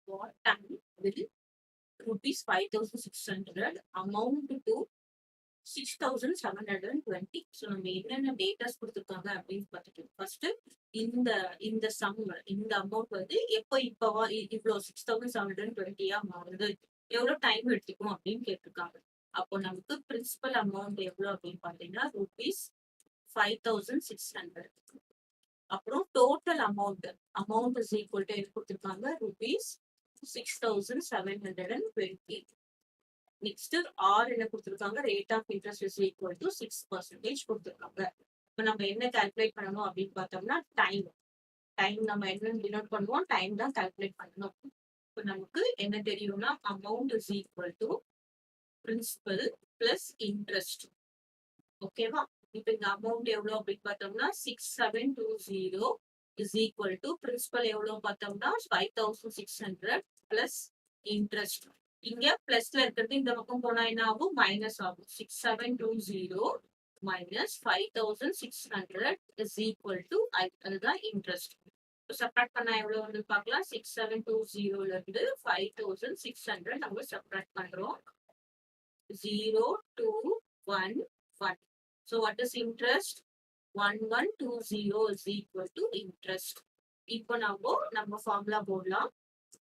what time will rupees 5,600 amount to 6,720. So நம்ம என்னென்ன datas கொடுத்துருக்காங்க அப்படின்னு பார்த்துட்டு ஃபர்ஸ்ட் இந்த இந்த சம் இந்த அமௌண்ட் வந்து எப்போ இப்போவா இவ்வளோ 6,720 மாறுது, எவ்வளோ டைம் எடுத்துக்கும் அப்படின்னு கேட்டிருக்காங்க. அப்போ நமக்கு பிரின்சிபல் அமௌண்ட் எவ்வளோ அப்படின்னு பார்த்தீங்கன்னா rupees 5,600. அப்புறம் total amount is equal to என்ன கொடுத்துருக்காங்க rupees 6,720. நெக்ஸ்ட் ஆர் என்ன கொடுத்துருக்காங்க, rate of interest is equal to 6% கொடுத்துருக்காங்க. இப்போ நம்ம என்ன கால்குலேட் பண்ணணும் அப்படின்னு பார்த்தோம்னா டைம் நம்ம என்ன டினோட் பண்ணுவோம், டைம் தான் கால்குலேட் பண்ணணும். இப்போ நமக்கு என்ன தெரியும்னா amount is equal to principal plus interest. ஓகேவா? இப்போ இந்த அமௌண்ட் எவ்வளவு அப்படின்னு பார்த்தோம்னா 6,720 இஸ் ஈக்குவல் டு பிரின்சிபல் எவ்வளவு பார்த்தோம்னா 5,600 பிளஸ் இன்ட்ரெஸ்ட். இங்க பிளஸ்ல இருக்கிறது இந்த பக்கம் போனா என்ன ஆகும், மைனஸ் ஆகும். 6,720 மைனஸ் 5,600 இஸ் ஈக்குவல் டு அதுதான் இன்ட்ரெஸ்ட். சப்ராக்ட் பண்ணா எவ்வளவு வந்து பார்க்கலாம், 6,720 இருந்து 5,600 நம்ம சப்ராக்ட் பண்றோம். 0, 2, 1, 1. So what is interest? 1,120 is equal to interest. இப்போ நம்ம ஃபார்முலா போடலாம்.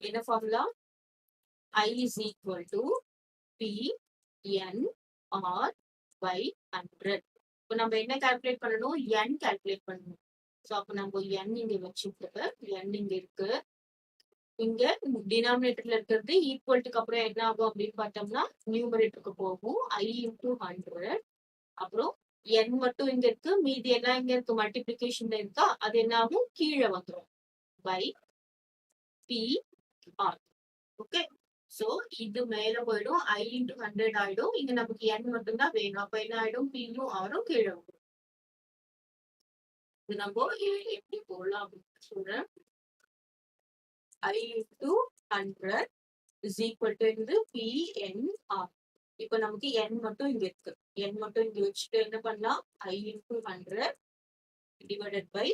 என்ன formula? I is equal to P N R by 100. இப்போ நம்ம என்ன கால்குலேட் பண்ணணும், n கால்குலேட் பண்ணணும். ஸோ அப்போ நம்ம n இங்க வச்சுட்டு n இங்க இருக்கு, இங்க டினாமினேட்டர்ல இருக்கிறது ஈக்குவல்ட்டுக்கு அப்புறம் என்ன ஆகும் அப்படின்னு பார்த்தோம்னா நியூமரேட்டருக்கு போகும். I into 100. அப்புறம் n மட்டும் இங்க இருக்கு, மீதி எல்லாம் இங்க இருக்கு, மல்டிபிளிகேஷன்ல இருக்கா, அது என்ன ஆகும், கீழே வந்துடும் by P R. Okay, so இது மேல போயிடும், I into 100 ஆயிடும். இங்க நமக்கு n மட்டும் தான் வேணும், அப்ப என்ன ஆயிடும், பியும் ஆரும் கீழே வந்துடும். இது நம்ம எப்படி போடலாம் அப்படின்னு சொல்றேன். I into 100 is equal to PNR. இப்போ நமக்கு n மட்டும் இங்க இருக்கு, n மட்டும் இங்க வச்சுட்டு என்ன பண்ணலாம், I into 100 divided by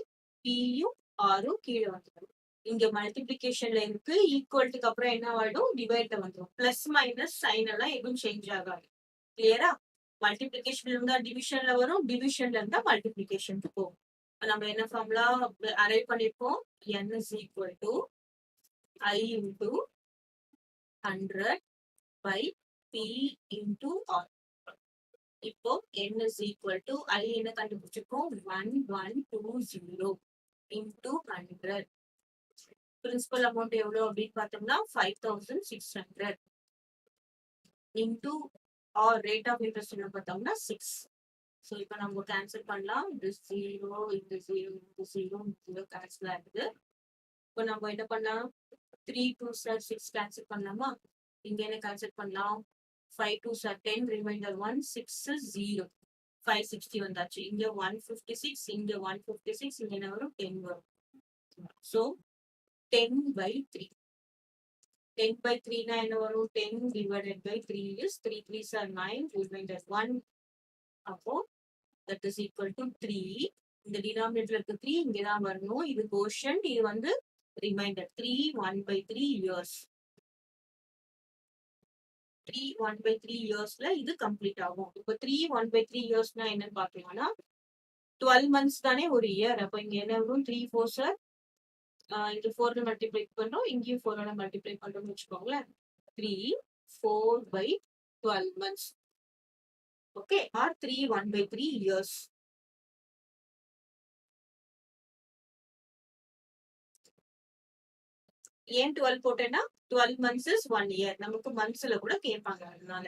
Pயும் ஆரும் கீழே வந்துடும். இங்க மல்டிபிளிகேஷன்ல இருக்கு, ஈக்குவல்ட்டுக்கு அப்புறம் என்ன ஆயிடும், டிவைட்ல வந்துடும். பிளஸ் மைனஸ் சைன் எல்லாம் எதுவும் சேஞ்ச் ஆகாது. கிளியரா? மல்டிபிளிகேஷன்ல இருந்தா டிவிஷன்ல வரும், டிவிஷன்ல இருந்தா மல்டிபிளிகேஷனுக்கு போகும். நம்ம என்ன ஃபார்முலா அரைவ் பண்ணிருப்போம், n is equal to I into 100 by P into R. இப்போ n is equal to I என்ன கண்டுபிடிச்சிருக்கோம், 1,120 into 100. பிரின்சிபல் அமௌண்ட் எவ்வளவு அப்படின்னு பார்த்தோம்னா 5,600 into or rate of interest என்ன பார்த்தோம்னா 6. ஸோ இப்போ நம்ம கேன்சல் பண்ணலாம், இது 0 இந்த 0 இந்த 0 0 கேன்சல் ஆகுது. இப்போ நம்ம என்ன பண்ணலாம், 3 2 6 கேன்சல் பண்ணலாமா, இங்க என்ன கேன்சல் பண்ணலாம், 5 2 10 ரிமைண்டர் 1 6 0 560 வந்தாச்சு. இங்க 156, இங்க 156, இங்க என்ன வரும் 10 வரும். ஸோ 10/3. 10/3 னா என்ன வரும், 10 divided by 3 is 3 3s are 9, remainder 1. அப்போ that is equal to 3. இந்த டினாமினேட்டர்ல இருக்க 3 இங்க தான் வரணும். இது கோஷன், இது வந்து ரிமைண்டர். 3 1/3 years. 3 1/3 yearsல இது கம்ப்ளீட் ஆகும். இப்போ 3 1/3 yearsனா என்னன்னு பாத்தீங்கன்னா 12 months தானே ஒரு இயர். அப்ப இங்க என்ன வரும், 3 4s இங்க 4 மல்டிப்ளை பண்றோம், இங்கேயும் 4 மல்டிப்ளை பண்றோம்னு வச்சுக்கோங்களேன். 3 4/12 months. Okay, R 3 1/3 years. ஏன் 12 போட்டேன்னா 12 months is 1 year. நமக்கு மந்த்ஸ்ல கூட கேட்பாங்க அதனால.